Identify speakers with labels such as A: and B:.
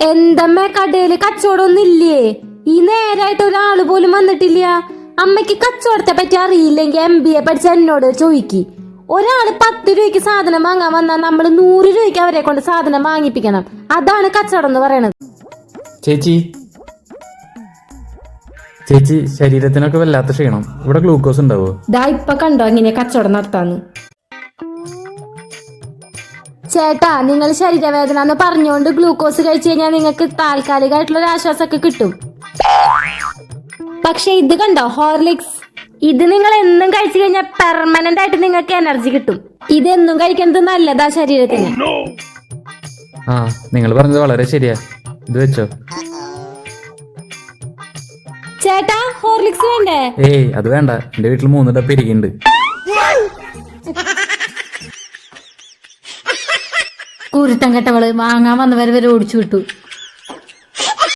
A: എന്തമ്മ കടയില് കച്ചവടമൊന്നും ഇല്ലേ? ഈ നേരായിട്ട് ഒരാള് പോലും വന്നിട്ടില്ല. അമ്മയ്ക്ക് കച്ചവടത്തെ പറ്റി അറിയില്ലെങ്കിൽ MBA പഠിച്ച എന്നോട് ചോദിക്കി. ഒരാള് 10 രൂപയ്ക്ക് സാധനം വാങ്ങാൻ വന്നാൽ നമ്മൾ 100 രൂപയ്ക്ക് അവരെ കൊണ്ട് സാധനം വാങ്ങിപ്പിക്കണം. അതാണ് കച്ചവടം എന്ന് പറയണത്.
B: ചേച്ചി ചേച്ചി ശരീരത്തിനൊക്കെ വല്ലാത്ത ക്ഷീണം. ഇവിടെ ഗ്ലൂക്കോസ് ഉണ്ടാവോ?
A: ദാ ഇപ്പൊ കണ്ടോ ഇങ്ങനെ കച്ചവടം നടത്താന്ന്. ചേട്ടാ, നിങ്ങൾ ശരീരവേദന എന്ന് പറഞ്ഞുകൊണ്ട് ഗ്ലൂക്കോസ് കഴിച്ചു കഴിഞ്ഞാൽ നിങ്ങൾക്ക് താൽക്കാലികമായിട്ടുള്ള ഒരു ആശ്വാസമൊക്കെ കിട്ടും. പക്ഷെ ഇത് കണ്ടോ, ഹോർലിക്സ്, ഇത് നിങ്ങൾ എന്നും കഴിച്ചു കഴിഞ്ഞാൽ പെർമനന്റ് ആയിട്ട് നിങ്ങൾക്ക് എനർജി കിട്ടും. ഇതെന്നും കഴിക്കുന്നത് നല്ലതാ ശരീരത്തിന്.
B: ആ, നിങ്ങൾ പറഞ്ഞത് വളരെ ശരിയാ. ഇത് വെച്ചോ.
A: ചേട്ടാ, ഹോർലിക്സ് വേണ്ടേ?
B: ഏയ്, അത് വേണ്ട. എന്റെ വീട്ടിൽ 3 ഡപ്പ ഇരിക്കുന്നുണ്ട്.
A: കുരുത്തം കെട്ടവള് വാങ്ങാൻ വന്നവരെ ഓടിച്ചു വിട്ടു.